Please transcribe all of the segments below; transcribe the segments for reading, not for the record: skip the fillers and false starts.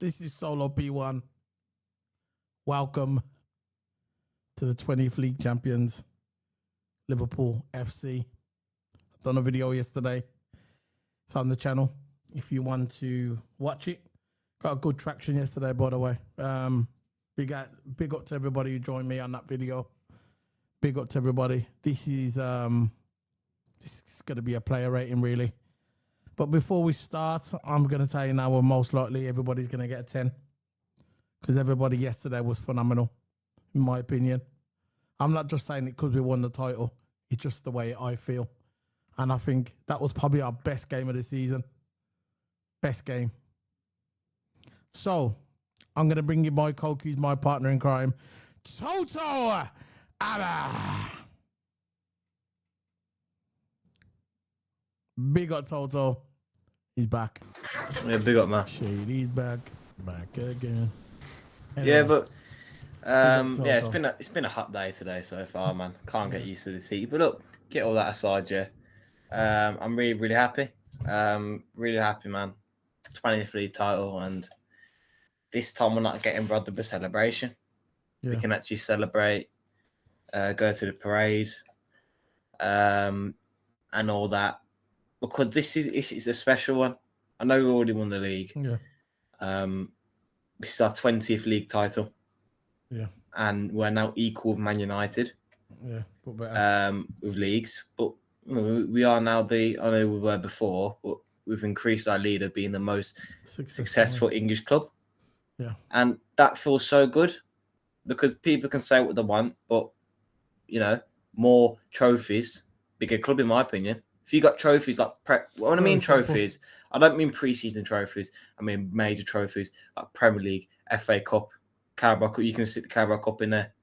This is Solo P1. Welcome to the 20th League Champions, Liverpool FC. I've done a video yesterday. It's on the channel if you want to watch it. Got a good traction yesterday, by the way. Big up to everybody who joined me on that video. Big up to everybody. This is going to be a player rating, really. But before we start, I'm going to tell you now, well, most likely everybody's going to get a 10. Because everybody yesterday was phenomenal, in my opinion. I'm not just saying it because we won the title. It's just the way I feel. And I think that was probably our best game of the season. Best game. So, I'm going to bring you my coach, who's my partner in crime, Toto Abba. Big up Toto. He's back. Yeah, big up, man. Shady's back. Back again. Anyway, Yeah, but yeah, it's been a hot day today so far, man. Can't get used to this heat. But look, get all that aside, yeah. I'm really happy. Really happy, man. 20th league title, and this time we're not getting robbed of a celebration. Yeah. We can actually celebrate, go to the parade, and all that. Because this is a special one. I know we already won the league. Yeah. This is our 20th league title. Yeah. And we're now equal with Man United. Yeah. But better. With leagues. But we are now I know we were before, but we've increased our lead of being the most successful English club. Yeah. And that feels so good because people can say what they want, but, you know, more trophies, bigger club, in my opinion. If you got trophies like when I mean trophies, I don't mean pre-season trophies. I mean major trophies like Premier League, FA Cup, Carabao Cup. You can stick the Carabao Cup in there,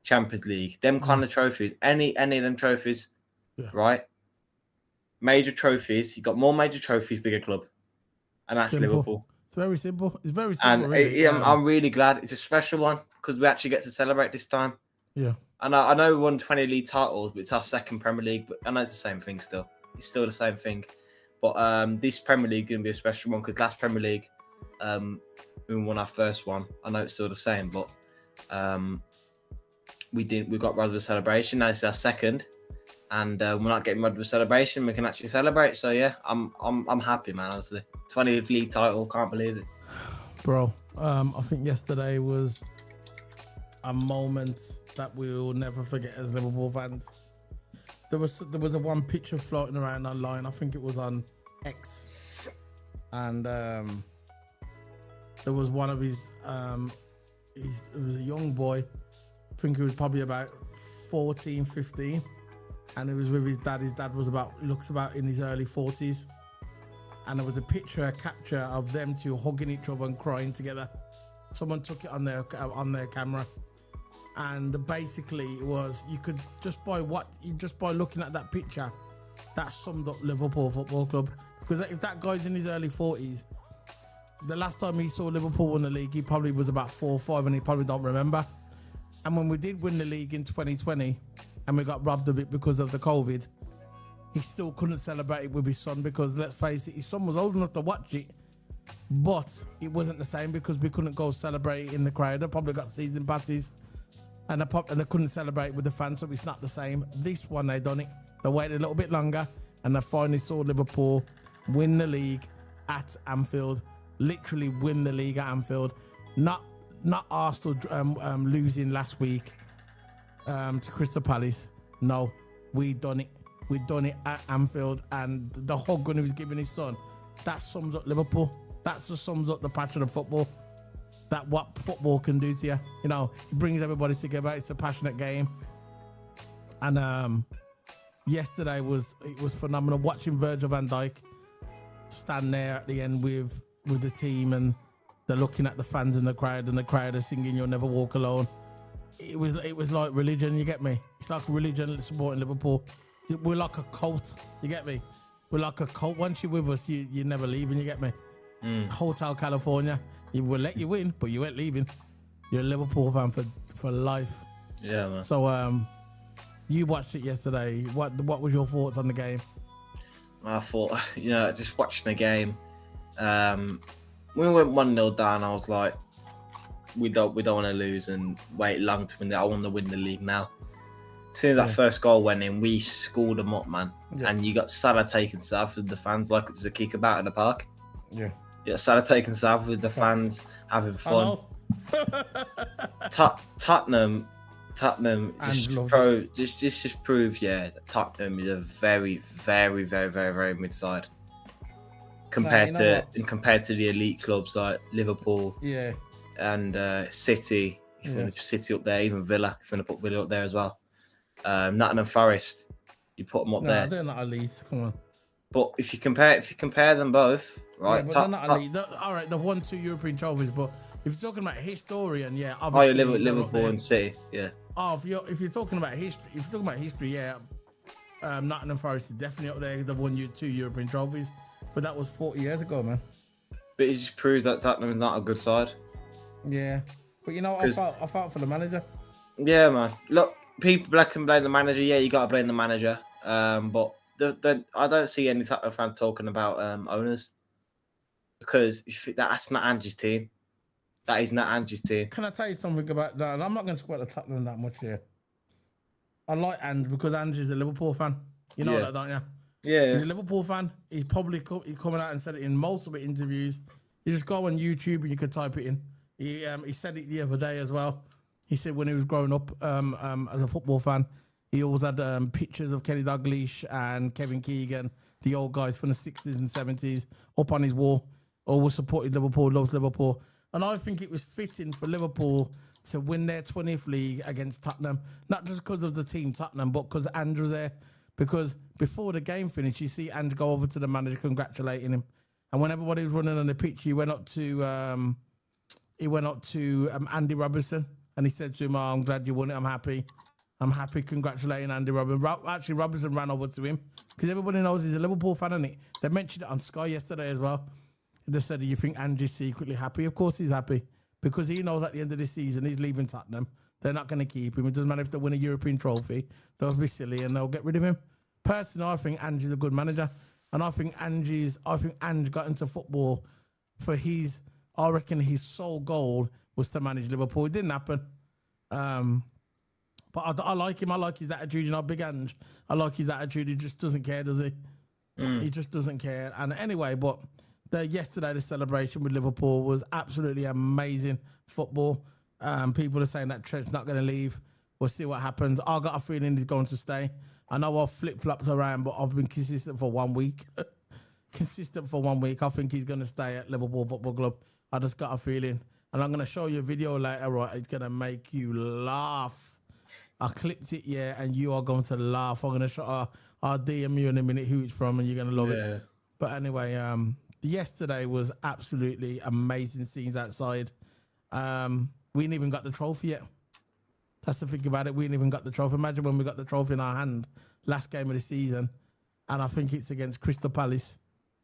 Champions League. Them kind of trophies. Any of them trophies, right? Major trophies. You got more major trophies, bigger club, and that's simple. Liverpool. It's very simple. It's very simple. And really. I'm really glad it's a special one because we actually get to celebrate this time. Yeah. And I know we won 20 league titles, but it's our second Premier League. But I know it's the same thing still. It's still the same thing. But this Premier League is going to be a special one because last Premier League, we won our first one. I know it's still the same, but we got rid of the celebration. Now it's our second, and we're not getting rid of the celebration. We can actually celebrate. So yeah, I'm happy, man. Honestly, 20th league title, can't believe it, bro. I think yesterday was a moment that we'll never forget as Liverpool fans. There was a one picture floating around online. I think it was on X, and there was one of his. It was a young boy. I think he was probably about 14, 15, and it was with his dad. His dad looks about in his early 40s, and there was a capture of them two hugging each other and crying together. Someone took it on their camera. And basically, it was just by looking at that picture, that summed up Liverpool Football Club. Because if that guy's in his early 40s, the last time he saw Liverpool win the league, he probably was about 4 or 5, and he probably don't remember. And when we did win the league in 2020, and we got robbed of it because of the COVID, he still couldn't celebrate it with his son because, let's face it, his son was old enough to watch it, but it wasn't the same because we couldn't go celebrate it in the crowd. They probably got season passes. And they couldn't celebrate with the fans, so it's not the same. This one, they done it. They waited a little bit longer, and they finally saw Liverpool win the league at Anfield. Literally win the league at Anfield. Not Arsenal losing last week to Crystal Palace. No, we done it. We done it at Anfield, and the hug when he was giving his son, that sums up Liverpool. That just sums up the passion of football. That what football can do to you. You know, it brings everybody together. It's a passionate game. And yesterday it was phenomenal. Watching Virgil van Dijk stand there at the end with the team, and they're looking at the fans in the crowd, and the crowd are singing "You'll Never Walk Alone." It was like religion, you get me? It's like religion supporting Liverpool. We're like a cult, you get me? We're like a cult. Once you're with us, you're never leaving, you get me? Hotel California. It will let you win, but you ain't leaving. You're a Liverpool fan for life. Yeah, man. So, you watched it yesterday. What was your thoughts on the game? I thought, just watching the game, when we went 1-0 down, I was like, we don't want to lose and wait long to win it. I want to win the league now. As soon as that first goal went in, we scored them up, man. Yeah. And you got Salah taking south with the fans like it was a kickabout in the park. Yeah. You got Salah taking south with the fans having fun. Tottenham just proves, that Tottenham is a very, very, very, very, very mid side compared to the elite clubs like Liverpool, and City. If you want to put City up there, even Villa. If you want to put Villa up there as well, Nottingham Forest, you put them up there. They're not elite. Come on. But if you compare them both, right? Yeah, but they're not elite. All right, they've won 2 European trophies, but if you're talking about historian, obviously Liverpool and City, Oh, if you're talking about history, Nottingham Forest is definitely up there. They've won 2 European trophies, but that was 40 years ago, man. But it just proves that Tottenham is not a good side. Yeah, but I felt for the manager. Yeah, man. Look, people can blame the manager. Yeah, you got to blame the manager. But I don't see any Tottenham fan talking about owners, because that's not Ange's team. That is not Ange's team. Can I tell you something about that? And I'm not going to talk about the Tottenham that much here. I like Ange because Ange is a Liverpool fan. You know that, don't you? Yeah. He's a Liverpool fan. He's probably coming out and said it in multiple interviews. You just go on YouTube and you can type it in. He said it the other day as well. He said when he was growing up as a football fan, he always had pictures of Kenny Dalglish and Kevin Keegan, the old guys from the 60s and 70s, up on his wall. Always supported Liverpool, loves Liverpool. And I think it was fitting for Liverpool to win their 20th league against Tottenham, not just because of the team Tottenham, but because Ange was there. Because before the game finished, you see Ange go over to the manager congratulating him. And when everybody was running on the pitch, he went up to Andy Robertson, and he said to him, I'm glad you won it. I'm happy, congratulating Andy Robertson. Actually, Robertson ran over to him because everybody knows he's a Liverpool fan, isn't he? They mentioned it on Sky yesterday as well. They said, do you think Ange's secretly happy? Of course he's happy, because he knows at the end of the season he's leaving Tottenham. They're not going to keep him. It doesn't matter if they win a European trophy. They'll be silly and they'll get rid of him. Personally, I think Ange's a good manager. And I think Ange got into football for I reckon his sole goal was to manage Liverpool. It didn't happen. But I like him. I like his attitude. Big Ange. I like his attitude. He just doesn't care, does he? He just doesn't care. And anyway, but yesterday, the celebration with Liverpool was absolutely amazing football. People are saying that Trent's not going to leave. We'll see what happens. I got a feeling he's going to stay. I know I've flip-flopped around, but I've been consistent for 1 week. I think he's going to stay at Liverpool Football Club. I just got a feeling. And I'm going to show you a video later, right? It's going to make you laugh. I clipped it, and you are going to laugh. I'm going to show I'll DM you in a minute who it's from, and you're going to love it. But anyway, yesterday was absolutely amazing scenes outside. We ain't even got the trophy yet. That's the thing about it. We ain't even got the trophy. Imagine when we got the trophy in our hand, last game of the season, and I think it's against Crystal Palace.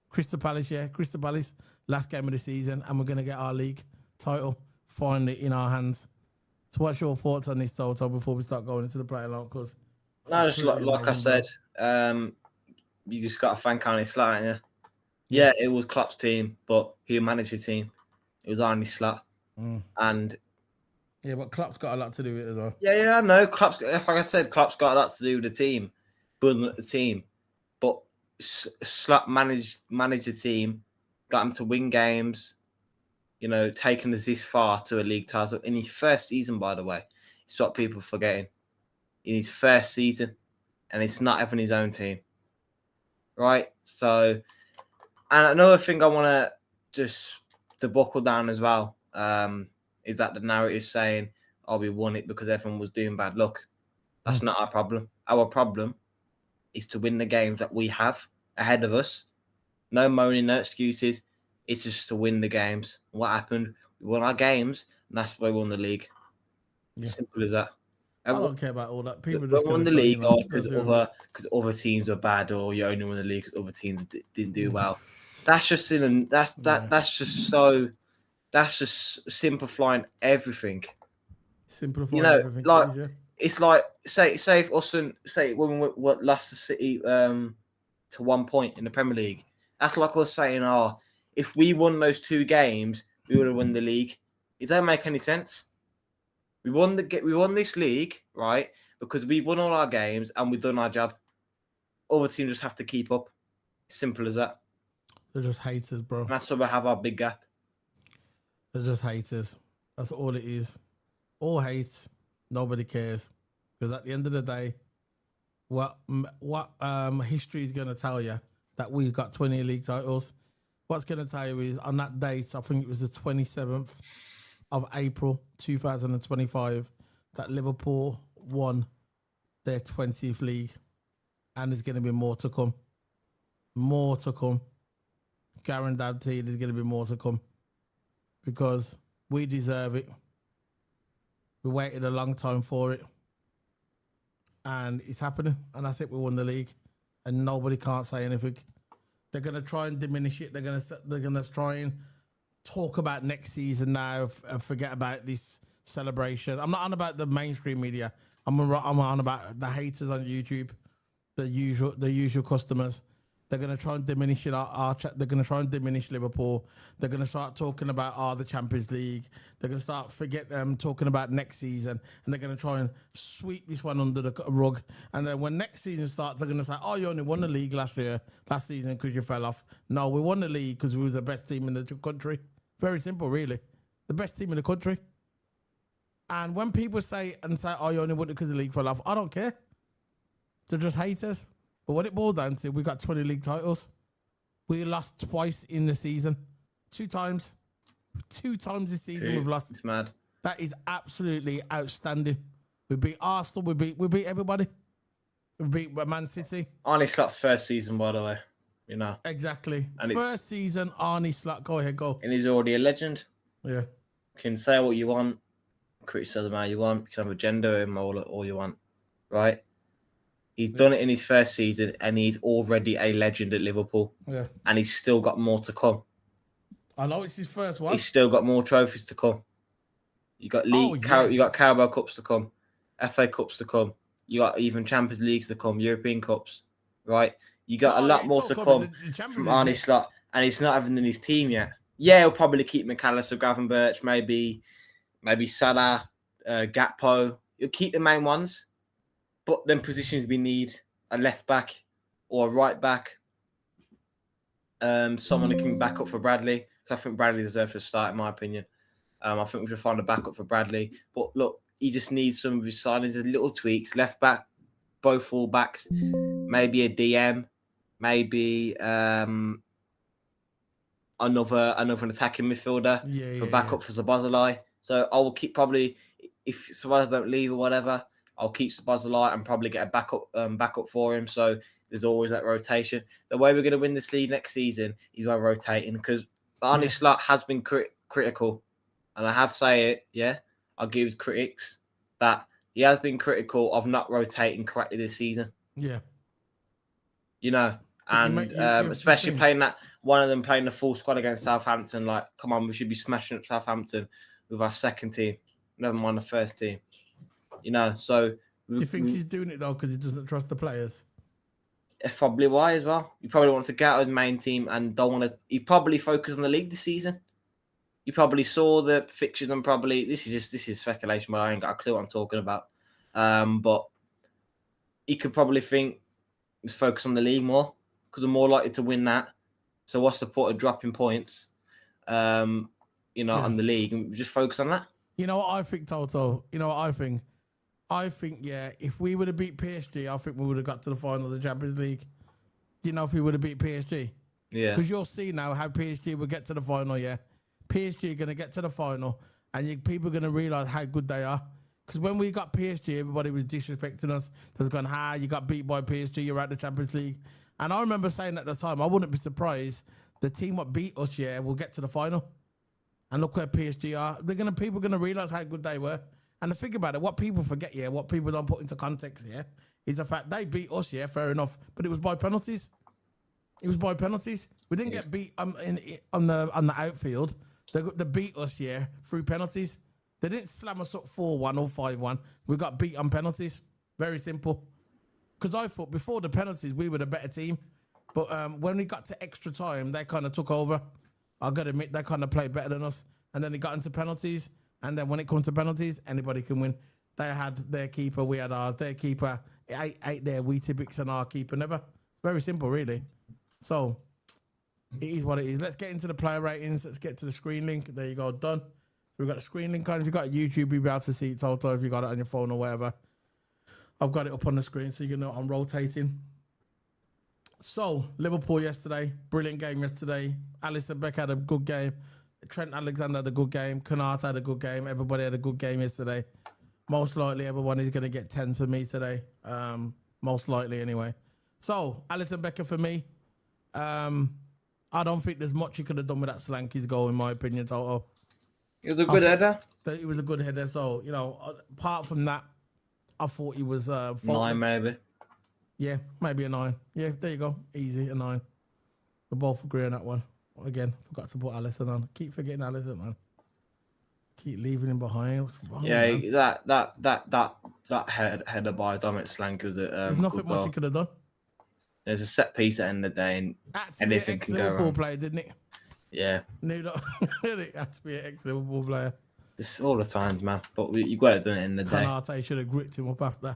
Crystal Palace, last game of the season, and we're going to get our league title finally in our hands. So what's your thoughts on this, Toto, before we start going into the player lot? Because just like I said, you just got to thank Arne Slot, ain't you? Yeah, it was Klopp's team, but he managed the team. It was Arne Slot. And but Klopp's got a lot to do with it as well. Yeah, I know. Klopp's, like I said, Klopp's got a lot to do with the team, building up the team. But Slot managed the team, got him to win games, taking us this far to a league title in his first season, by the way. It's what people are forgetting. In his first season, and it's not even his own team. Right? So, and another thing I want to just to buckle down as well, is that the narrative saying, we won it because everyone was doing bad luck. That's not our problem. Our problem is to win the games that we have ahead of us. No moaning, no excuses. It's just to win the games. What happened? We won our games, and that's why we won the league. Simple as that. I don't care about all that. People just won the league because other teams were bad, or you only won the league because other teams didn't do well. That's just that's just simplifying everything. Everything. It's like say if us and say when we lost the City to 1 point in the Premier League. That's like us saying, if we won those 2 games, we would have won the league. It don't make any sense. We won this league, right? Because we won all our games and we've done our job. Other teams just have to keep up. Simple as that. They're just haters, bro. And that's why we have our big gap. They're just haters. That's all it is. All hates. Nobody cares. Because at the end of the day, what history is going to tell you that we've got 20 league titles. What's going to tell you is on that date, I think it was the 27th of April 2025, that Liverpool won their 20th league. And there's going to be more to come. More to come. Guaranteed there's going to be more to come. Because we deserve it. We waited a long time for it. And it's happening. And that's it. We won the league. And nobody can't say anything. They're going to try and diminish it. They're going to try and talk about next season now and forget about this celebration. I'm not on about the mainstream media. I'm on about the haters on YouTube, the usual customers. They're going to try and diminish it. They're going to try and diminish Liverpool. They're going to start talking about the Champions League. They're going to start talking about next season, and they're going to try and sweep this one under the rug. And then when next season starts, they're going to say, "Oh, you only won the league last season because you fell off." No, we won the league because we was the best team in the country. Very simple, really. The best team in the country. And when people say, "Oh, you only won it because the league fell off," I don't care. They're just haters. But what it boils down to, we got 20 league titles. We lost twice in the season. 2 times. 2 times this season we've lost. It's mad. That is absolutely outstanding. We beat Arsenal. We beat everybody. We beat Man City. Arnie Slot's first season, by the way. You know. Exactly. And first season, Arnie Slot. Go ahead, go. And he's already a legend. Yeah. You can say what you want. Criticize him how you want. You can have a gender him all you want. Right? He's done it in his first season, and he's already a legend at Liverpool. Yeah. And he's still got more to come. I know it's his first one. He's still got more trophies to come. You got league, you got Carabao Cups to come, FA Cups to come. You got even Champions Leagues to come, European Cups, right? You got a lot more to come from Arnie Slot, and he's not even in his team yet. Yeah, he'll probably keep McAllister, Gravenberch, maybe Salah, Gakpo. He'll keep the main ones. But then positions we need a left back or a right back. Someone who can back up for Bradley. I think Bradley deserves to start, in my opinion. I think we should find a backup for Bradley. But look, he just needs some of his signings, little tweaks. Left back, both full backs, maybe a DM, maybe another attacking midfielder for backup for Szoboszlai. So I will keep probably, if Szoboszlai don't leave or whatever, I'll keep Szoboszlai and probably get a backup for him. So there's always that rotation. The way we're going to win this league next season is by rotating, because Arnie Slot has been critical. And I have say it, yeah. I'll give critics that he has been critical of not rotating correctly this season. Yeah. You know, and especially playing that, one of them playing the full squad against Southampton. Like, come on, we should be smashing up Southampton with our second team, never mind the first team. You know, so... Do you think he's doing it, though, because he doesn't trust the players? It's probably why as well. He probably wants to get out of the main team and don't want to... He probably focused on the league this season. He probably saw the fixtures and probably... This is speculation, but I ain't got a clue what I'm talking about. But he could probably think, let's focus on the league more, because we're more likely to win that. So what's the point of dropping points, on the league, and just focus on that? You know what I think, Toto? You know what I think? I think, if we would have beat PSG, I think we would have got to the final of the Champions League. Do you know if we would have beat PSG? Yeah. Because you'll see now how PSG will get to the final, PSG are going to get to the final, and people are going to realise how good they are. Because when we got PSG, everybody was disrespecting us. They was going, you got beat by PSG, you're out the Champions League. And I remember saying at the time, I wouldn't be surprised the team that beat us, will get to the final. And look where PSG are. People are going to realise how good they were. And to think about it, what people forget, what people don't put into context, is the fact they beat us, fair enough, but it was by penalties. It was by penalties. We didn't get beat on the outfield. They beat us, through penalties. They didn't slam us up 4-1 or 5-1. We got beat on penalties. Very simple. Because I thought before the penalties, we were the better team. But when we got to extra time, they kind of took over. I got to admit, they kind of played better than us. And then it got into penalties. And then when it comes to penalties, anybody can win. They had their keeper, we had ours. Their keeper ain't there. We Tibbix and our keeper never. It's very simple, really. So it is what it is. Let's get into the player ratings. Let's get to the screen link. There you go, done. So we've got the screen link on. If you've got YouTube, you'll be able to see it total. If you got it on your phone or whatever, I've got it up on the screen so you know I'm rotating. So Liverpool yesterday, brilliant game yesterday. Alisson Becker had a good game. Trent Alexander had a good game. Konate had a good game. Everybody had a good game yesterday. Most likely, everyone is going to get 10 for me today. Most likely, anyway. So Alisson Becker for me. I don't think there's much he could have done with that Solanke's goal, in my opinion. Toto. It was a good header. It was a good header. So, you know, apart from that, I thought he was faultless. 9 maybe. Yeah, maybe a 9. Yeah, there you go. Easy, a 9. We both agree on that one. Again, forgot to put Alisson on. Keep forgetting Alisson, man. Keep leaving him behind. What's wrong, man? that header by Dominic Solanke was a There's nothing good much goal. he could have done. There's a set piece at the end of the day, and Had to be an anything can go ex-Liverpool wrong. player, didn't it? Yeah, No, it had to be an ex-Liverpool player. it's all the times, man. But you got it done in the day. Konate should have gripped him up after.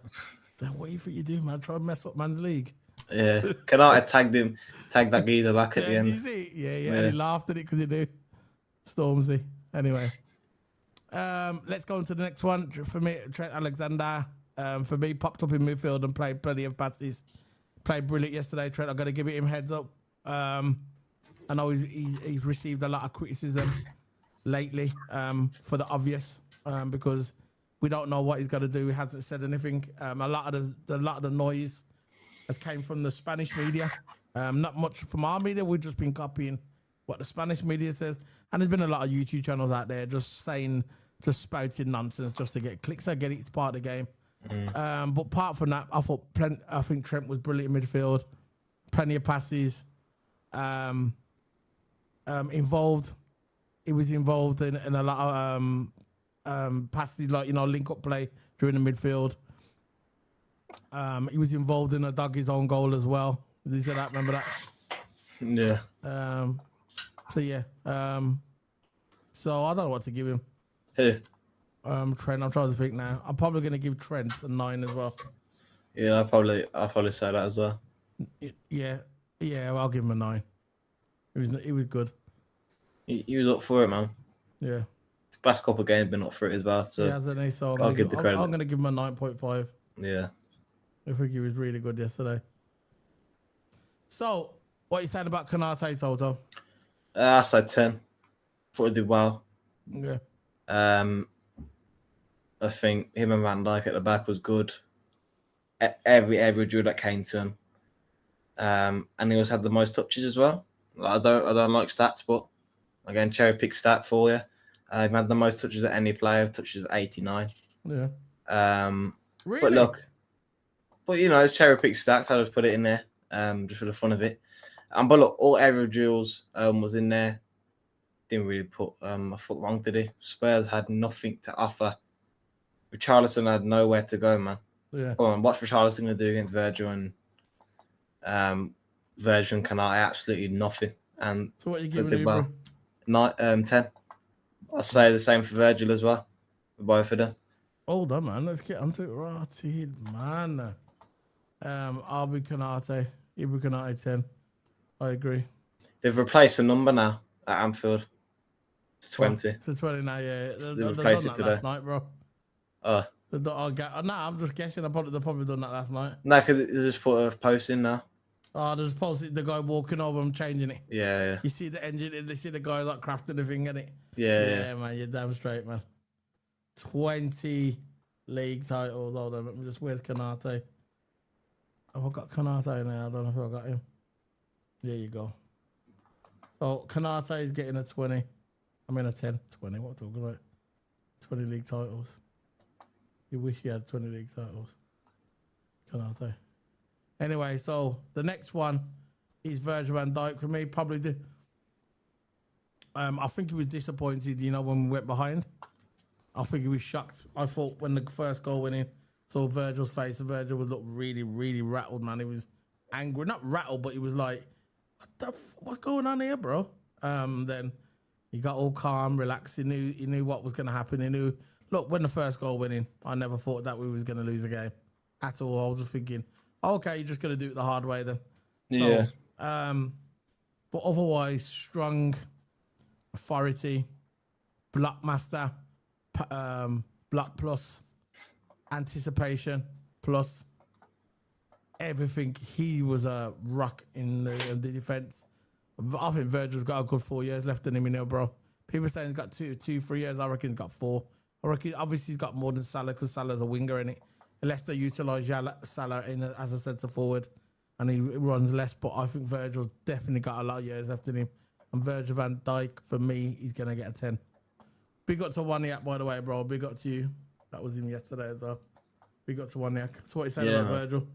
So what do you think you do, man? Try and mess up man's league. Yeah, Konate tagged that geezer back at the Did you end. see it? Yeah. And he laughed at it because he knew. Stormzy. Anyway. Let's go on to the next one. For me, Trent Alexander, for me, popped up in midfield and played plenty of passes. Played brilliant yesterday, Trent. I'm going to give it him heads up. I know he's received a lot of criticism lately for the obvious because we don't know what he's going to do. He hasn't said anything. A lot of the noise has came from the Spanish media. Not much from our media. We've just been copying what the Spanish media says. And there's been a lot of YouTube channels out there just spouting nonsense just to get clicks. I get it. It's part of the game. But apart from that, I think Trent was brilliant in midfield. Plenty of passes. Involved. He was involved in a lot of passes, like, you know, link-up play during the midfield. He was involved in a doggy's own goal as well. Did you see that? Remember that? Yeah. So, yeah. So, I don't know what to give him. Who? Trent, I'm trying to think now. I'm probably going to give Trent a 9 as well. Yeah, I'll probably say that as well. Yeah, well, I'll give him a 9. He was good. He was up for it, man. Yeah. His past couple of games been up for it as well. So yeah, hasn't he? So I'll give the credit. I'm going to give him a 9.5. Yeah. I think he was really good yesterday. So, what are you saying about Konate, Toto? I said 10. Thought he did well. Yeah. I think him and Van Dijk at the back was good. Every drill that came to him. And he also had the most touches as well. I don't like stats, but again, cherry pick stat for you. He had the most touches of any player. Touches 89. Yeah. Really? But look, you know, it's cherry pick stats. I just put it in there, just for the fun of it. But look, all area drills was in there. Didn't really put a foot wrong, did he? Spurs had nothing to offer. Richarlison had nowhere to go, man. Yeah. Come on, what's Richarlison going to do against Virgil and Konate? Absolutely nothing. And So what are you giving him? 10. I'll say the same for Virgil as well. For both of them. Hold on, man. Let's get onto it. Rotted, man. I'll be Konate. You'll be Konate 10. I agree. They've replaced a number now at Anfield. It's 20. It's a 20 now, yeah. They've done replaced that it today. last night, bro. Oh. I'm just guessing. They've probably done that last night. No, because they just put a post in now. Oh, there's posted the guy walking over and changing it. Yeah. You see the engine, you see the guy like crafting the thing in it. Yeah. Man, you're damn straight, man. 20 league titles. Hold on, let me just, where's Konate? Have I got Konate now? I don't know if I got him. There you go. So Konate is getting a 20. I mean a 10. 20, what am I talking about? 20 league titles. You wish you had 20 league titles. Konate. Anyway, so the next one is Virgil van Dijk for me. Probably I think he was disappointed, you know, when we went behind. I think he was shocked. I thought when the first goal went in, saw Virgil's face, and Virgil was looked really, really rattled, man. He was angry. Not rattled, but he was like, what's going on here, bro? Then he got all calm, relaxed. He knew what was going to happen. He knew, look, when the first goal went in, I never thought that we was going to lose a game at all. I was just thinking, okay, you're just going to do it the hard way then. Yeah. So, but otherwise, strong, authority, blockmaster, block plus, anticipation plus, everything. He was a rock in the defense. I think Virgil's got a good 4 years left in him, you know, bro. People saying he's got 3 years. I reckon he's got 4. I reckon obviously he's got more than Salah because Salah's a winger in it. Unless they utilise Salah as a centre forward and he runs less. But I think Virgil definitely got a lot of years left in him. And Virgil van Dijk, for me, he's going to get a 10. Big up to Waniak, by the way, bro. Big up to you. That was him yesterday as well. Big up to Waniak. So what you saying about Virgil?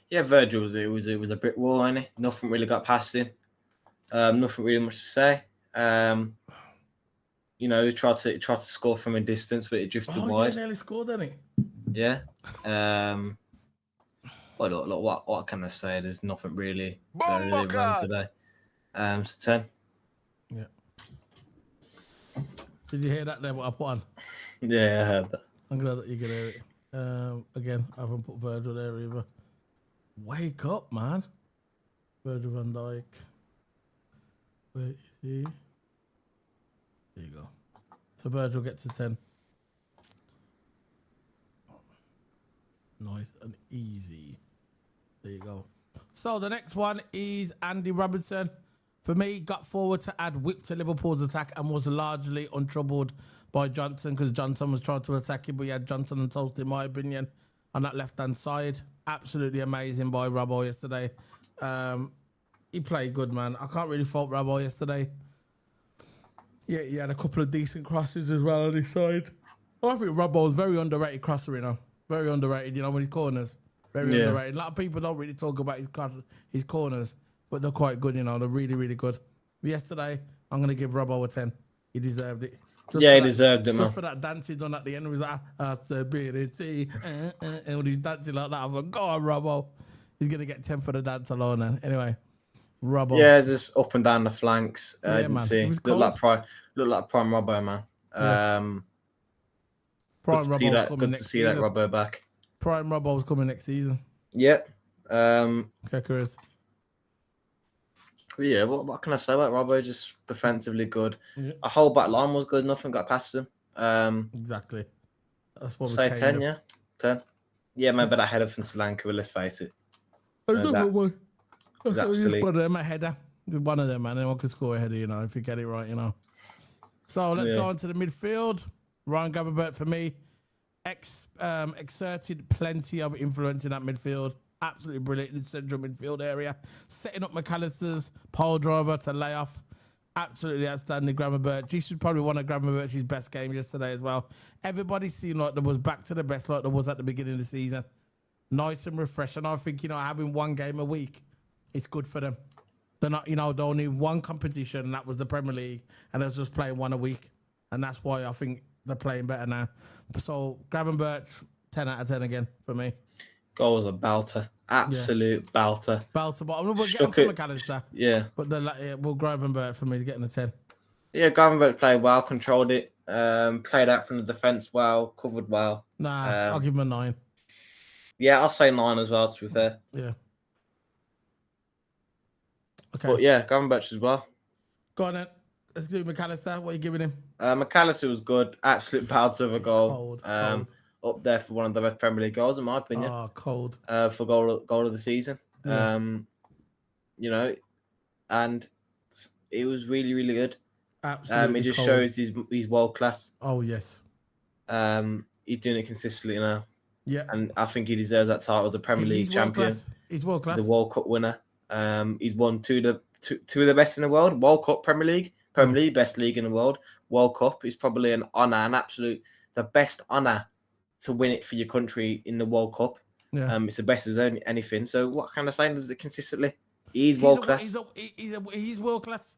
Yeah, Virgil it was a brick wall, ain't it? Nothing really got past him. Nothing really much to say. You know, he tried to score from a distance, but it drifted wide. Yeah, nearly scored, didn't he? Yeah. Well, look, what can I say? There's nothing really wrong today. So 10. Yeah. Did you hear that there, what I put on? Yeah, I heard that. I'm glad that you could hear it. Again, I haven't put Virgil there either. Wake up, man. Virgil van Dijk. Where is he? There you go. So Virgil gets a 10. Nice and easy. There you go. So the next one is Andy Robertson. For me, got forward to add whip to Liverpool's attack and was largely untroubled by Johnson because Johnson was trying to attack him, but he had Johnson and Toast, in my opinion, on that left-hand side. Absolutely amazing by Robbo yesterday. He played good, man. I can't really fault Robbo yesterday. Yeah, he had a couple of decent crosses as well on his side. I think Robbo was very underrated crosser, you know. Very underrated, you know, with his corners. Very underrated. A lot of people don't really talk about his corners, but they're quite good, you know. They're really, really good. Yesterday, I'm going to give Robbo a 10. He deserved it. He deserved it, man. Just for that dancing on at the end, it was like, stability, and when he's dancing like that, I thought, go on, Robbo. He's going to get 10 for the dance alone then. Anyway, Robbo. Yeah, just up and down the flanks. Yeah, didn't man. see. Looked like prime Robbo, man. Prime Robbo's coming next season. Good to see that Robbo back. Prime Robbo's coming next season. Yep. Okay, Chris. Yeah, what can I say about Robbo? Just defensively good. Yeah. Our whole back line was good. Nothing got past him. Exactly. That's what we say 10, yeah? 10. Yeah, maybe that header from Solanke, well, let's face it. One of them, a header. One of them, man. Anyone could score a header, you know, if you get it right, you know. So let's go on to the midfield. Ryan Gravenberch, for me, exerted plenty of influence in that midfield. Absolutely brilliant in the central midfield area. Setting up McAllister's pole driver to lay off. Absolutely outstanding, Gravenberch. This was probably one of Gravenberch's best games yesterday as well. Everybody seemed like there was back to the best like there was at the beginning of the season. Nice and refreshing. I think, you know, having one game a week, it's good for them. They're not, you know, they only one competition, and that was the Premier League, and they're just playing one a week. And that's why I think they're playing better now. So, Gravenberch, 10 out of 10 again for me. Goal was a belter. Absolute belter. Belter, but we'll get onto McAllister. Yeah. But Gravenberch for me is getting a 10. Yeah, Gravenberch played well, controlled it, played out from the defence well, covered well. I'll give him a 9. Yeah, I'll say 9 as well, to be fair. Yeah. Okay. But yeah, Gravenberch as well. Go on then. Let's do McAllister. What are you giving him? McAllister was good. Absolute belter of a goal. Cold. Up there for one of the best Premier League goals, in my opinion. Oh, cold. For goal of the season. Yeah. You know, and it was really, really good. Absolutely it just cold. shows he's world class. Oh, yes. He's doing it consistently now. Yeah. And I think he deserves that title, the Premier League champion. He's world class. The World Cup winner. He's won two of the best in the world. World Cup, Premier League, best league in the world. World Cup is probably an honour, the best honour to win it for your country in the World Cup. Yeah. It's the best as anything. So what kind of sign is it consistently? He's world class. He's world class.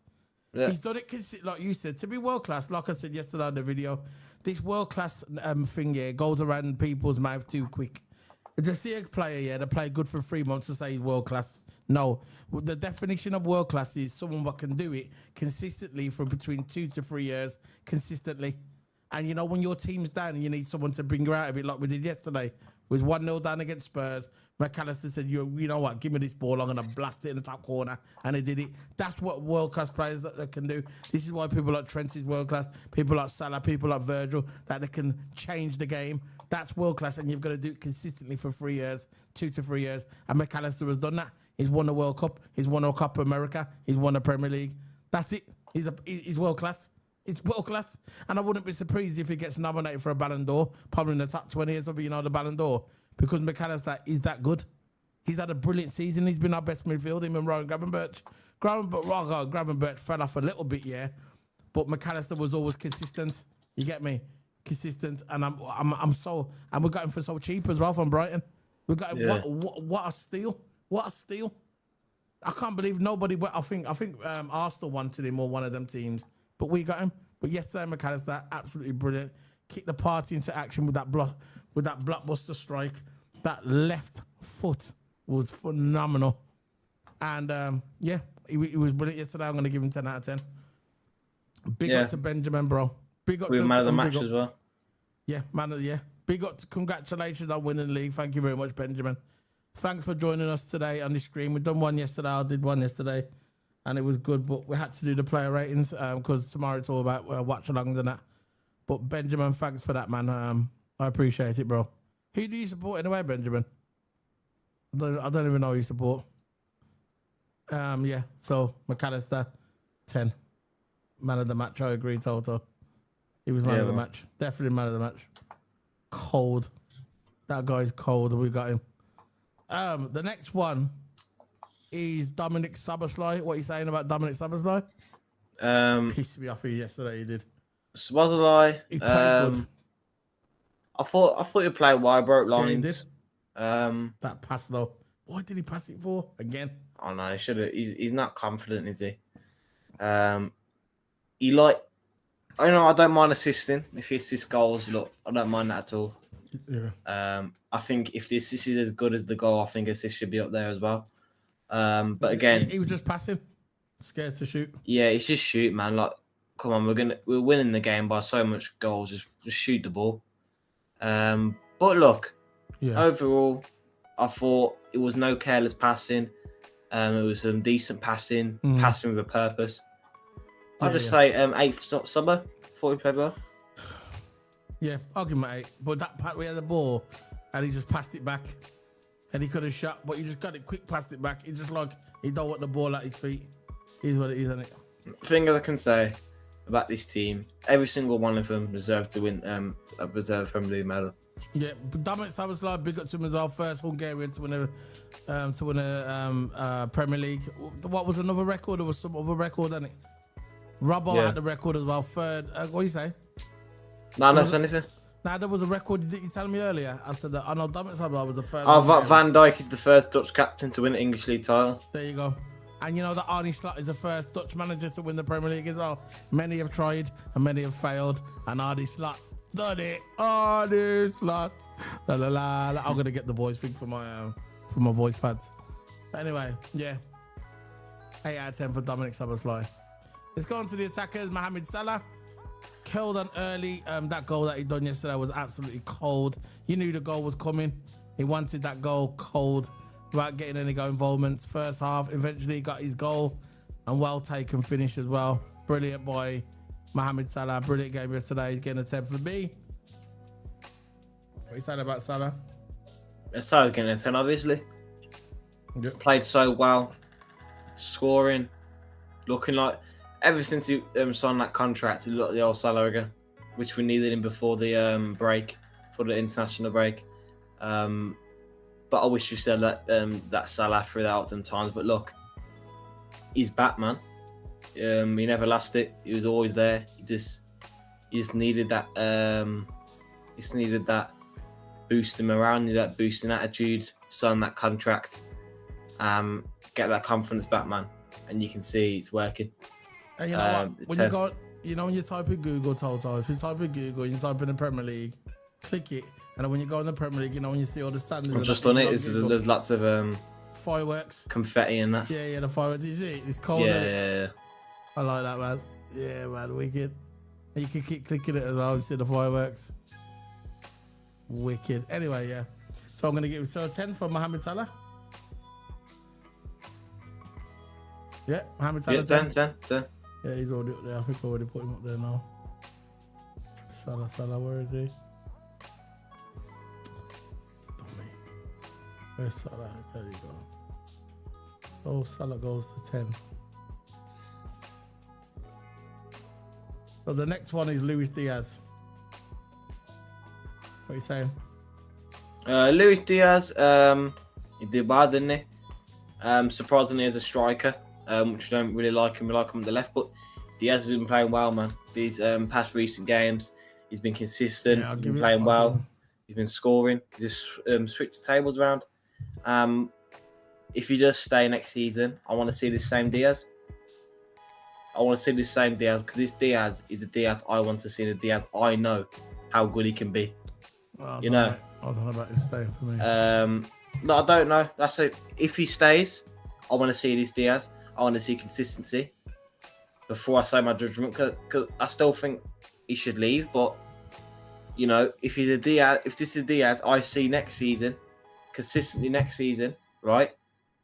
Yeah. He's done it like you said, to be world class. Like I said yesterday on the video, this world class thing here goes around people's mouth too quick. Just see a player, yeah, that play good for 3 months to say he's world class. No, the definition of world class is someone that can do it consistently for between 2 to 3 years, consistently. And you know, when your team's down and you need someone to bring you out of it, like we did yesterday, with 1-0 down against Spurs, McAllister said, you know what, give me this ball, I'm going to blast it in the top corner. And he did it. That's what world-class players that can do. This is why people like Trent is world-class, people like Salah, people like Virgil, that they can change the game. That's world-class, and you've got to do it consistently for 3 years, 2 to 3 years. And McAllister has done that. He's won the World Cup. He's won the Copa America. He's won the Premier League. That's it. He's world-class. It's world class, and I wouldn't be surprised if he gets nominated for a Ballon d'Or, probably in the top 20 or something, you know, the Ballon d'Or, because McAllister is that good. He's had a brilliant season. He's been our best midfield, him and Ryan Gravenberch. Gravenberch fell off a little bit, yeah, but McAllister was always consistent. You get me? Consistent, and we got him for so cheap as well from Brighton. We got him. Yeah. What a steal! What a steal! I can't believe nobody. I think Arsenal wanted him, or one of them teams. But we got him. But yesterday, McAllister, absolutely brilliant. Kicked the party into action with that blockbuster strike. That left foot was phenomenal. And he was brilliant yesterday. I'm going to give him 10 out of 10. Big up to Benjamin, bro. Big up to man of the match as well. Yeah, man of the year. Big up to congratulations on winning the league. Thank you very much, Benjamin. Thanks for joining us today on this stream. We've done one yesterday. I did one yesterday. And it was good, but we had to do the player ratings because tomorrow it's all about watch-alongs and that. But Benjamin, thanks for that, man. I appreciate it, bro. Who do you support anyway, Benjamin? I don't even know who you support. So McAllister, 10. Man of the match, I agree, Toto. He was man of the match. Definitely man of the match. Cold. That guy's cold, and we got him. The next one is Dominic Solanke. What are you saying about Dominic Solanke? Pissed me off here yesterday. He did. Solanke. He played good. I thought he played wide, broke lines. Yeah, he did. That pass though. Why did he pass it for again? Oh no, he should have. He's not confident, is he? I don't mind assisting if he assists goals. Look, I don't mind that at all. Yeah. I think if the assist is as good as the goal, I think assist should be up there as well. But again, he was just passing, scared to shoot. Yeah, it's just shoot, man. Like, come on, we're winning the game by so much goals. Just shoot the ball. But look, overall, I thought it was no careless passing. It was some decent passing, passing with a purpose. I'll just say 8th summer. Thought he played well. Yeah, I'll give him an 8. But we had the ball, and he just passed it back. And he could have shot, but he just got it quick, passed it back. It's just like he don't want the ball at his feet. He's what it is, isn't it? Thing I can say about this team, every single one of them deserved to win a reserve Premier League medal. Yeah, Dominic Solanke, big up to him as our first Hungarian to win a Premier League. What was another record? There was some other record, wasn't it? Robbo had the record as well. Third. What do you say? No, that's anything. Now, there was a record, did you tell me earlier? I said that I know Dominic Solanke was the first. Van Dijk is the first Dutch captain to win an English League title. There you go. And you know that Arne Slot is the first Dutch manager to win the Premier League as well. Many have tried and many have failed. And Arne Slot done it. Arne Slot. La, la, la, la. I'm going to get the voice thing for my voice pads. But anyway, yeah. 8 out of 10 for Dominic Solanke. Let's go on to the attackers. Mohamed Salah. Killed on early. That goal that he done yesterday was absolutely cold. You knew the goal was coming. He wanted that goal cold without getting any goal involvements. First half, eventually got his goal and well taken finish as well. Brilliant boy, Mohamed Salah. Brilliant game yesterday. He's getting a 10 for me. What are you saying about Salah? Salah's getting a 10, obviously. Yep. Played so well, scoring, looking like. Ever since he signed that contract, he looked like the old Salah again, which we needed him before the break, for the international break. But I wish you said that Salah through the out them times. But look, he's back, man. He never lost it. He was always there. He just needed that. He just needed that boosting around, that boosting attitude, sign that contract, get that confidence back, man. And you can see it's working. And you know what? When you go, when you type in Google, Toto, if you type in Google, you type in the Premier League, click it, And when you go in the Premier League, you know, when you see all the standards. I've just done it. There's lots of fireworks, confetti and that. Yeah, the fireworks. You see it? It's cold. Yeah. I like that, man. Yeah, man, wicked. And you can keep clicking it as well and see the fireworks. Wicked. Anyway, yeah. So I'm gonna give a 10 for Mohamed Salah. Yeah, Mohamed Salah. Yeah, 10. Yeah, he's already up there. I think I already put him up there now. Salah, where is he? Stomach. Where's Salah? There you go. So Salah goes to 10. So the next one is Luis Díaz. What are you saying? Luis Díaz, he did bad, didn't he? Surprisingly as a striker, which I don't really like him. We like him on the left, but Díaz has been playing well, man. These past recent games, he's been consistent. He's been playing well. He's been scoring. He just switched the tables around. If he does stay next season, I want to see this same Díaz. I want to see this same Díaz because this Díaz is the Díaz I want to see. The Díaz I know how good he can be. Well, you know. I don't know about him staying for me. No, I don't know. That's it. If he stays, I want to see this Díaz. I want to see consistency before I say my judgment because I still think he should leave. But you know, if he's a Díaz, if this is Díaz I see next season, consistently next season, right?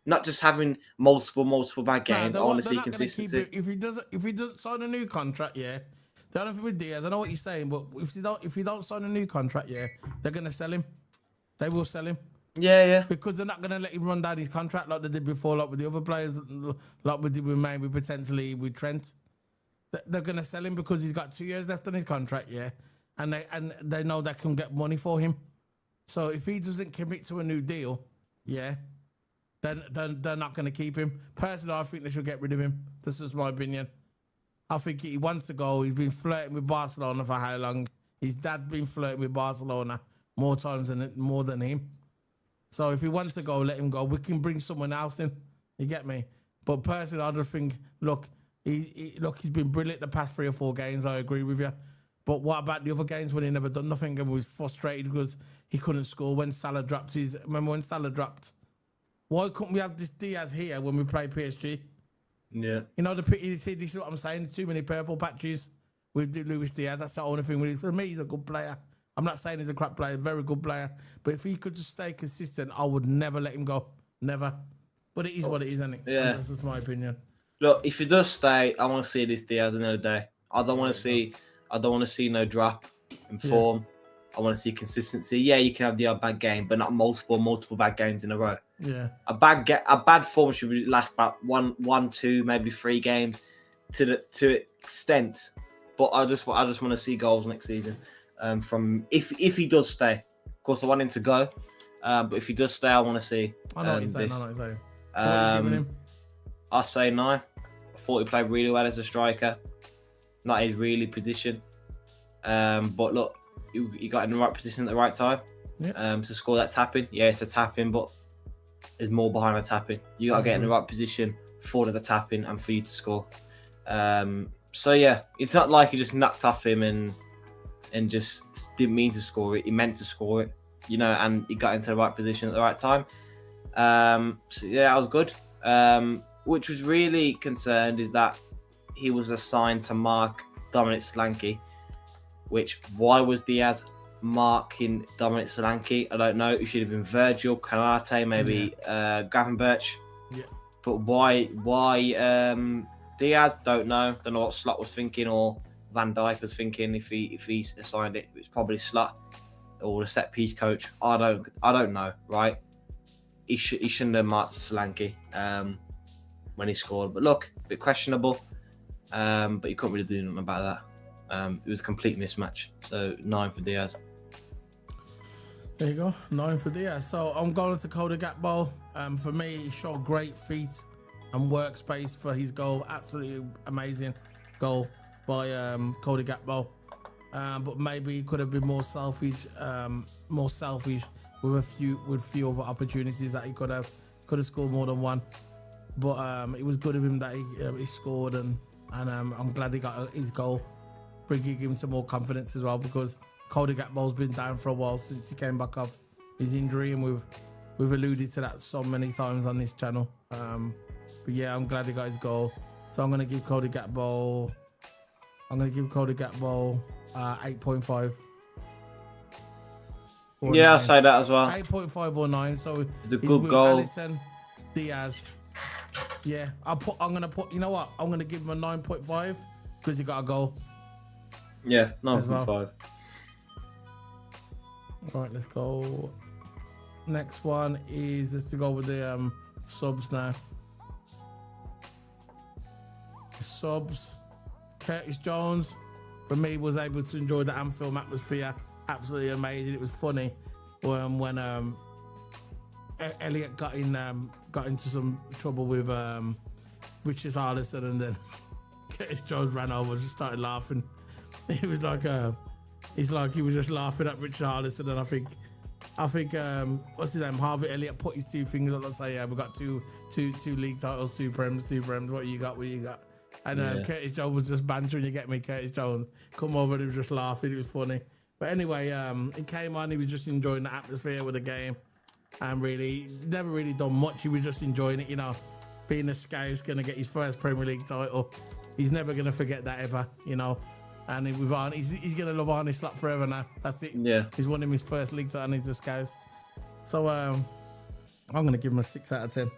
Not just having multiple bad games. I want to see consistency. If he doesn't sign a new contract, yeah. The only thing with Díaz, I know what you're saying, but if he don't sign a new contract, yeah, they're gonna sell him. They will sell him. Yeah. Because they're not gonna let him run down his contract like they did before, like with the other players, like we did with maybe potentially with Trent. They're gonna sell him because he's got 2 years left on his contract, yeah, and they know they can get money for him. So if he doesn't commit to a new deal, yeah. Then they're not going to keep him. Personally, I think they should get rid of him. This is my opinion. I think he wants to go. He's been flirting with Barcelona for how long? His dad been flirting with Barcelona more than him. So if he wants to go, let him go. We can bring someone else in. You get me? But personally, I just think, look, he's been brilliant the past 3 or 4 games. I agree with you. But what about the other games when he never done nothing and was frustrated because he couldn't score when Salah dropped his... Remember when Salah dropped... Why couldn't we have this Díaz here when we play PSG? You Yeah. know, this is what I'm saying. There's too many purple patches with Luis Díaz. That's the only thing with him. For me, he's a good player. I'm not saying he's a crap player, very good player. But if he could just stay consistent, I would never let him go. Never. But it is what it is, isn't it? Yeah. That's just my opinion. Look, if he does stay, I want to see this Díaz another day. I don't want to see no drop in form. I want to see consistency. Yeah, you can have the odd bad game, but not multiple bad games in a row. Yeah. A bad form should be last about one, 2, maybe 3 games to extent. But I just want to see goals next season. From if he does stay, of course I want him to go. But if he does stay, I want to see. I know what you're saying. So what are you giving him? I say 9. I thought he played really well as a striker. Not his really position. But look. He got in the right position at the right time to score that tapping. Yeah, it's a tapping, but there's more behind the tapping. You got to get in the right position for the tapping and for you to score. So yeah, it's not like he just knocked off him and just didn't mean to score it. He meant to score it, you know, and he got into the right position at the right time. So yeah, that was good. Which was really concerned is that he was assigned to mark Dominic Solanke. Why was Díaz marking Dominic Solanke? I don't know. It should have been Virgil, Canate, maybe Gravenberch. Yeah. But why Díaz? Don't know. Don't know what Slot was thinking or Van Dijk was thinking if he assigned it. It was probably Slot or the set piece coach. I don't know. Right? He shouldn't have marked Solanke when he scored. But look, a bit questionable. But you couldn't really do nothing about that. It was a complete mismatch. So 9 for Díaz. There you go, 9 for Díaz. So I'm going to Cody Gakpo. For me, he showed great feet and workspace for his goal. Absolutely amazing goal by Cody Gakpo. But maybe he could have been more selfish with few other opportunities that he could have scored more than one. But it was good of him that he scored, and I'm glad he got his goal. Give him some more confidence as well, because Cody Gakpo's been down for a while since he came back off his injury, and we've alluded to that so many times on this channel. But yeah, I'm glad he got his goal. So I'm gonna give Cody Gakpo. 8.5. Yeah, I'll say that as well. 8.5 or 9. So it's a good goal. Alisson, Díaz. Yeah, I'm gonna put. You know what? I'm gonna give him a 9.5 because he got a goal. Yeah, 9.5. Well. All right, let's go. Next one is just to go with the subs now. Subs. Curtis Jones, for me, was able to enjoy the Anfield atmosphere. Absolutely amazing. It was funny when Elliott got into some trouble with Richarlison, and then Curtis Jones ran over and just started laughing. He was like, he was just laughing at Richarlison, and I think what's his name, Harvey Elliott, put his two fingers up and say, yeah, we got two league titles, two prems. What you got? And Curtis Jones was just bantering, you get me? Curtis Jones come over and he was just laughing. It was funny. But anyway, he came on. He was just enjoying the atmosphere with the game, and really never really done much. He was just enjoying it, you know. Being a scout, going to get his first Premier League title. He's never going to forget that ever, you know. And he's going to love Arne Slot forever now. That's it. Yeah. He's won him his first league title and he's the Scouts. So I'm going to give him a 6 out of 10.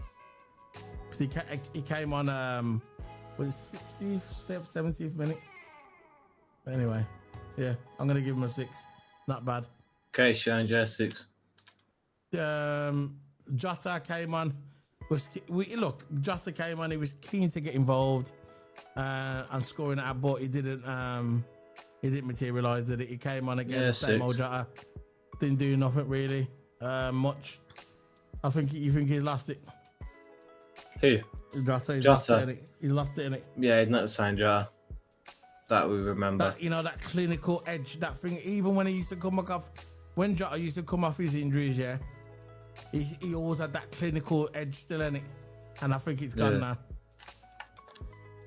Because he came on, was it 60th, 70th minute? Anyway, yeah, I'm going to give him a 6. Not bad. Okay, Sean, yeah, 6. Jota came on. Jota came on. He was keen to get involved and scoring at, but he didn't materialise, did it? He came on again, the same old Jota. Didn't do nothing really much. I think he's lost it. Who? Jota. He's lost it, innit? Yeah, he's not the same Jota that we remember. That clinical edge, that thing. Even when he used to come back off, when Jota used to come off his injuries, yeah, he always had that clinical edge still in it, and I think it's gone now.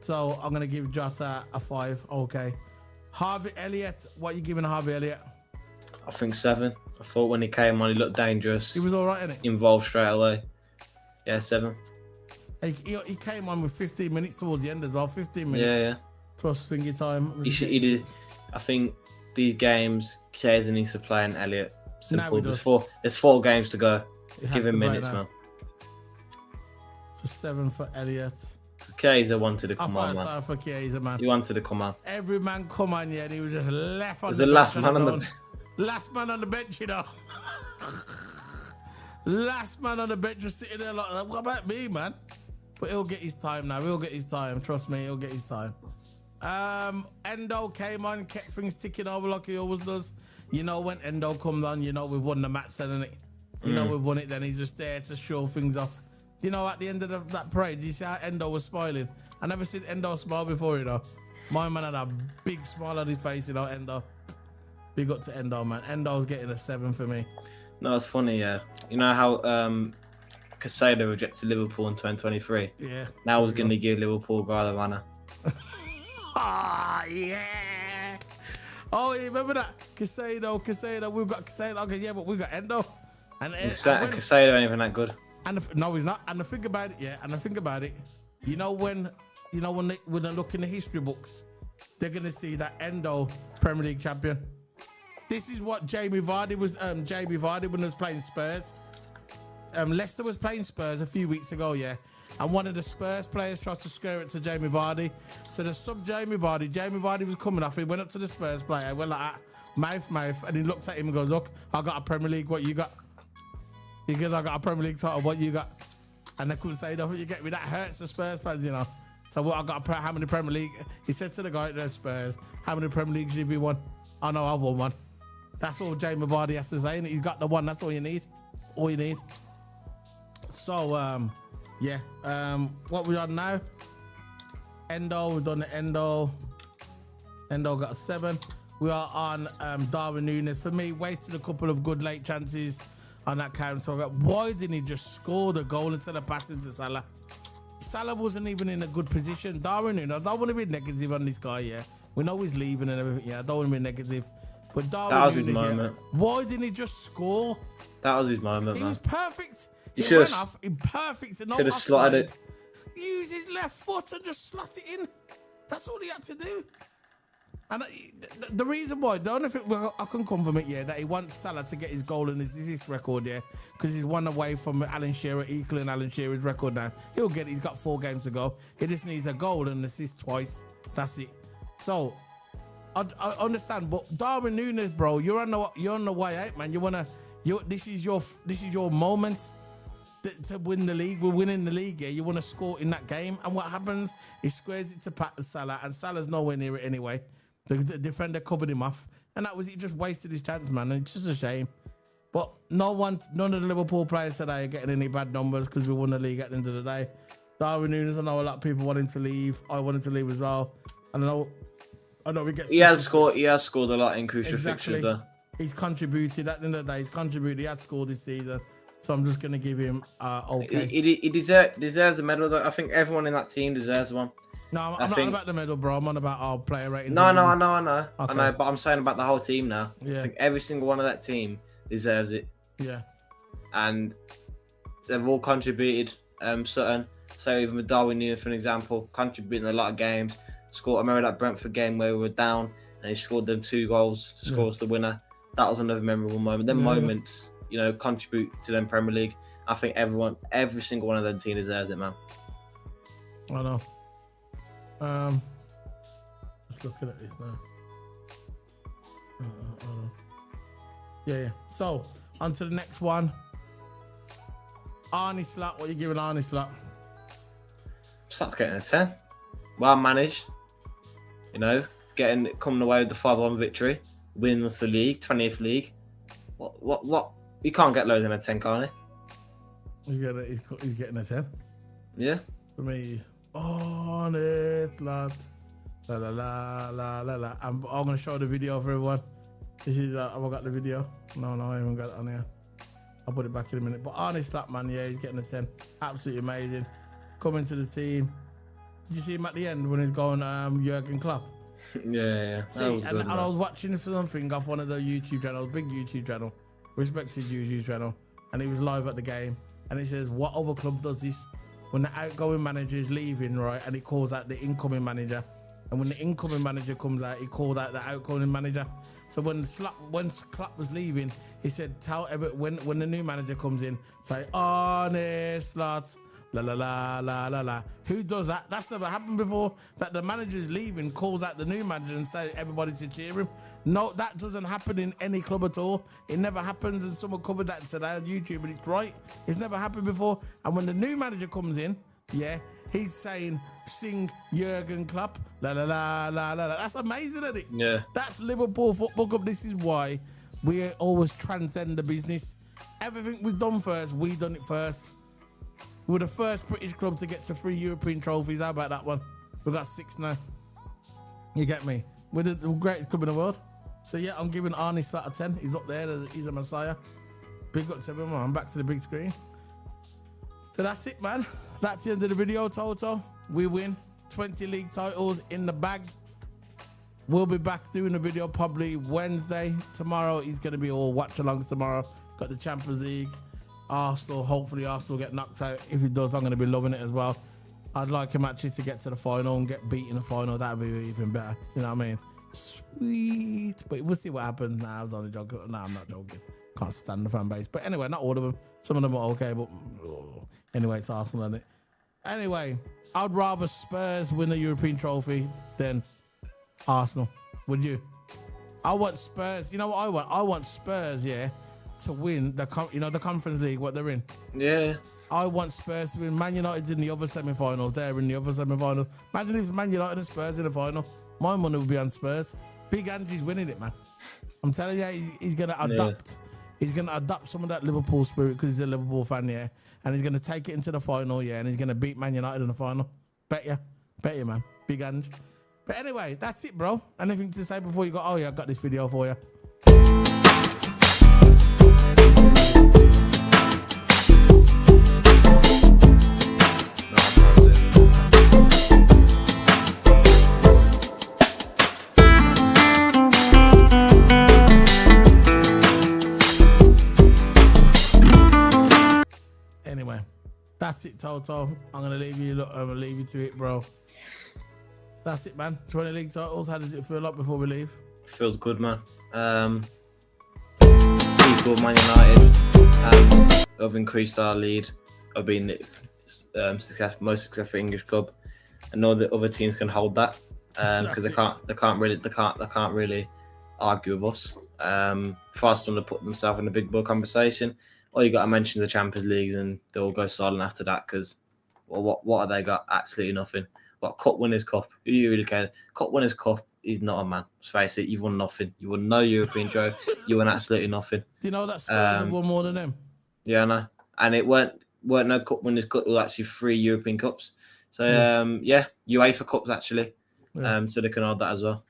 So I'm gonna give Jota a 5. Okay. Harvey Elliott, what are you giving Harvey Elliott? I think 7. I thought when he came on, he looked dangerous. He was all right, innit? Involved straight away. Yeah, 7. He came on with 15 minutes towards the end as well. 15 minutes. Yeah. Plus finger time. He did. I think these games, Chiesa needs to play and Elliott. Simple. There's 4 games to go. Give him minutes, man. So 7 for Elliott. Chiesa wanted to come on, man. I for Chiesa, man. He wanted to come on. Every man come on, yeah. And he was just left on the last man on the last man on the bench, you know. Last man on the bench just sitting there like, what about me, man? But he'll get his time now. He'll get his time. Trust me, he'll get his time. Endo came on, kept things ticking over like he always does. You know, when Endo comes on, you know we've won the match then, innit? You know we've won it then. He's just there to show things off. You know, at the end of that parade, you see how Endo was smiling? I never seen Endo smile before, you know. My man had a big smile on his face, you know, Endo. Big up to Endo, man. Endo's getting a 7 for me. No, it's funny, yeah. You know how Casado rejected Liverpool in 2023? Yeah. Now we're going to give Liverpool a guy of honour. Oh, yeah. Oh, you remember that? Casado, we've got Casado. Okay, yeah, but we've got Endo. And Casado ain't even that good. No, he's not. And the thing about it, you know when they look in the history books, they're gonna see that Endo Premier League champion. This is what Jamie Vardy was. Jamie Vardy when he was playing Spurs. Leicester was playing Spurs a few weeks ago, yeah. And one of the Spurs players tried to scare it to Jamie Vardy. So the sub Jamie Vardy was coming off. He went up to the Spurs player, went like that, mouth, and he looked at him and goes, "Look, I got a Premier League. What you got?" He goes, "I got a Premier League title. What you got?" And they couldn't say nothing. You get me? That hurts the Spurs fans, you know. So what? I got how many Premier League? He said to the guy at the Spurs, "How many Premier Leagues have you won?" "I know I've won one." That's all Jamie Vardy has to say. And he's got the one. That's all you need. All you need. So yeah. What we on now? Endo. We've done the Endo. Endo got a 7. We are on Darwin Núñez. For me, wasted a couple of good late chances on that count. So why didn't he just score the goal instead of passing to Salah? Salah wasn't even in a good position. Darwin Núñez, I don't want to be negative on this guy, yeah. We know he's leaving and everything, yeah. I don't want to be negative. But That Darwin was his Núñez, moment. why didn't he just score? That was his moment, He man. was perfect. He He should've- went off in perfect and no Should have slotted offside. it. Use his left foot and just slot it in. That's all he had to do. And the reason why, the only thing I can come from it, yeah, that he wants Salah to get his goal and his assist record, yeah, because he's one away from Alan Shearer equaling Alan Shearer's record now. He'll get it. He's got 4 games to go. He just needs a goal and assist twice. That's it. So I understand, but Darwin Núñez, bro, you're on the way out, man. This is your moment to win the league. We're winning the league, yeah. You want to score in that game, and what happens? He squares it to Salah, and Salah's nowhere near it anyway. The defender covered him off, and that was it. Just wasted his chance, man. And it's just a shame. But none of the Liverpool players today are getting any bad numbers because we won the league at the end of the day. Darwin Núñez, I know a lot of people wanting to leave. I wanted to leave as well. I know he gets. He has scored a lot in crucial fixtures, though. He's contributed at the end of the day. He has scored this season. So I'm just gonna give him okay. He deserves the medal, though. I think everyone in that team deserves one. No, I'm not on about the medal, bro. I'm on about our player ratings. No, I know. Okay. I know, but I'm saying about the whole team now. Yeah. I think every single one of that team deserves it. Yeah. And they've all contributed. So even with Darwin Núñez, for an example, contributing a lot of games. I remember that Brentford game where we were down and he scored them 2 goals to score us the winner. That was another memorable moment. Them moments, contribute to them Premier League. I think every single one of them team deserves it, man. I know. Just looking at this now. Yeah. So, on to the next one. Arne Slot. What are you giving Arne Slot? Slot's getting a 10. Well managed. Coming away with the 5-1 victory. Winning us the league, 20th league. What? You can't get lower than a 10, can you? He's getting a 10. Yeah. For me, Arne Slot. La la la la la la. I'm gonna show the video for everyone. This is have I got the video? No, I haven't got it on here. I'll put it back in a minute. But Arne Slot, man, yeah, he's getting a 10. Absolutely amazing. Coming to the team. Did you see him at the end when he's going Jurgen Klopp? Yeah. See, and I was watching something off one of the YouTube channels, big YouTube channel, respected YouTube channel, and he was live at the game, and he says, what other club does this? When the outgoing manager is leaving, right, and he calls out the incoming manager, and when the incoming manager comes out, he called out the outgoing manager. So when Klopp was leaving, he said, tell everyone when the new manager comes in, say, Arne Slot, la la la la la la. Who does that? That's never happened before. That the manager's leaving, calls out the new manager and say everybody to cheer him. No, that doesn't happen in any club at all. It never happens, and someone covered that today on YouTube, and it's right. It's never happened before. And when the new manager comes in, yeah, he's saying, sing Jurgen Klopp, la la la la la la. That's amazing, isn't it? Yeah. That's Liverpool Football Club. This is why we always transcend the business. Everything we've done first, we done it first. We were the first British club to get to 3 European trophies. How about that one? We've got 6 now. You get me? We're the greatest club in the world. So yeah, I'm giving Arne Slot a 10. He's up there. He's a messiah. Big up to everyone. I'm back to the big screen. So that's it, man. That's the end of the video, Toto. We win 20 league titles in the bag. We'll be back doing a video probably Wednesday. Tomorrow is going to be all watch-alongs tomorrow. Got the Champions League. Arsenal, hopefully Arsenal get knocked out. If it does, I'm going to be loving it as well. I'd like him actually to get to the final and get beat in the final. That would be even better. You know what I mean? Sweet. But we'll see what happens. Nah, I was only joking. Nah, I'm not joking. Can't stand the fan base. But anyway, not all of them. Some of them are okay, but anyway, it's Arsenal, isn't it? Anyway, I'd rather Spurs win a European trophy than Arsenal. Would you? I want Spurs. You know what I want? I want Spurs, yeah, to win the Conference League, what they're in. Yeah. I want Spurs to win. Man United's in the other semi-finals. They're in the other semi-finals. Imagine if it's Man United and Spurs in the final. My money would be on Spurs. Big Andy's winning it, man. I'm telling you, he's going to adapt. Yeah. He's going to adapt some of that Liverpool spirit because he's a Liverpool fan, yeah. And he's going to take it into the final, yeah. And he's going to beat Man United in the final. Bet you, man. Big Andy. But anyway, that's it, bro. Anything to say before you go? Oh, yeah, I got this video for you. Anyway, that's it, Toto. I'm gonna leave you. I'm gonna leave you to it, bro. That's it, man. 20 league titles. How does it feel like before we leave? Feels good, man. People, Man United, have increased our lead. Have been most successful English club. I know that other teams can hold that because they can't really argue with us. Fast to put themselves in a big boy conversation. All you got to mention the Champions Leagues, and they'll go silent after that because, well, what have they got? Absolutely nothing. What Cup Winners' Cup? Who you really care? Cup Winners' Cup is not a man. Let's face it, you've won nothing. You won no European trophy. You won absolutely nothing. Do you know that Spurs have won more than them? Yeah, I know. And it weren't no Cup Winners' Cup. It was actually 3 European Cups. So UEFA Cups actually. So they can hold that as well.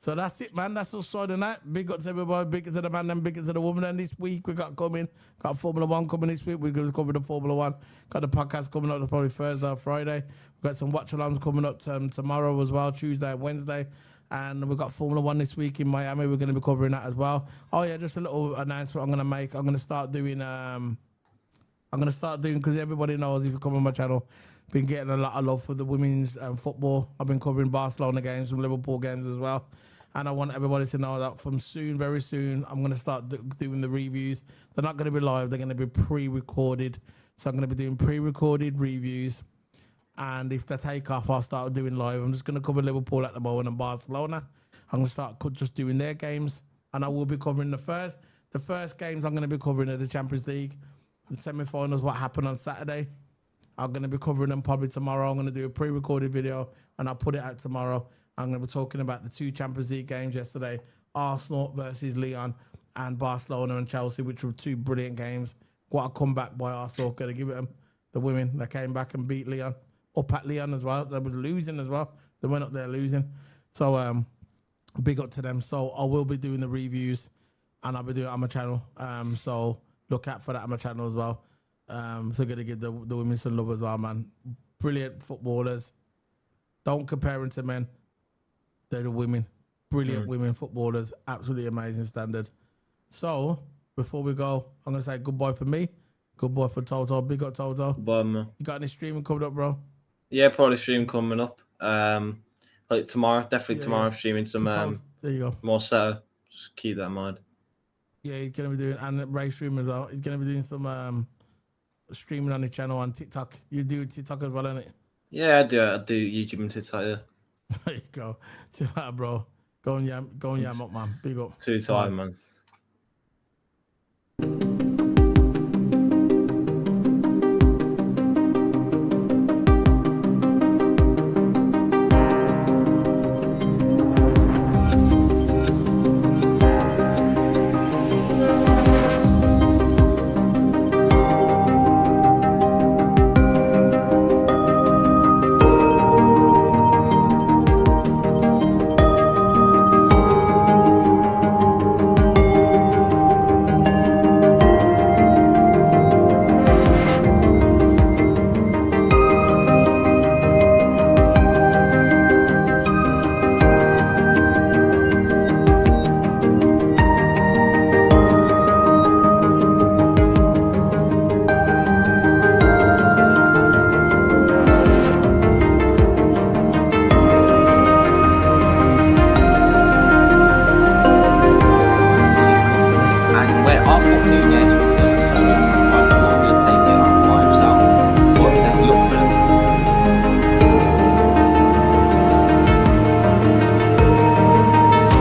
So that's it, man. That's all Friday night. Big up to everybody. Big up to the man and big up to the woman. And this week we got Formula One coming this week. We're going to cover the Formula One. Got the podcast coming up probably Thursday or Friday. We've got some watch alarms coming up tomorrow as well, Tuesday and Wednesday. And we've got Formula One this week in Miami. We're going to be covering that as well. Oh yeah, just a little announcement I'm going to make. I'm going to start doing because everybody knows if you come on my channel, been getting a lot of love for the women's football. I've been covering Barcelona games, some Liverpool games as well. And I want everybody to know that from soon, very soon, I'm going to start doing the reviews. They're not going to be live. They're going to be pre-recorded. So I'm going to be doing pre-recorded reviews. And if they take off, I'll start doing live. I'm just going to cover Liverpool at the moment and Barcelona. I'm going to start just doing their games. And I will be covering the first games I'm going to be covering are the Champions League. The semi-finals, what happened on Saturday. I'm going to be covering them probably tomorrow. I'm going to do a pre-recorded video and I'll put it out tomorrow. I'm going to be talking about the 2 Champions League games yesterday, Arsenal versus Lyon and Barcelona and Chelsea, which were 2 brilliant games. What a comeback by Arsenal. Going to give it them, the women. They came back and beat Lyon, up at Lyon as well. They was losing as well. They went up there losing. So big up to them. So I will be doing the reviews and I'll be doing it on my channel. So look out for that on my channel as well. So going to give the women some love as well, man. Brilliant footballers. Don't compare them to men. They're the women. Brilliant women footballers. Absolutely amazing standard. So, before we go, I'm going to say goodbye for me. Goodbye for Toto. Big up, Toto. Bye, man. You got any streaming coming up, bro? Yeah, probably stream coming up. Like tomorrow. Definitely tomorrow I'm streaming some there you go. more so. Just keep that in mind. Yeah, he's going to be doing, and Ray stream as well. He's going to be doing some streaming on his channel on TikTok. You do TikTok as well, innit? Yeah, I do YouTube and TikTok, yeah. There you go. See that, bro. Go and yam up, man. Big up. Too tired, man.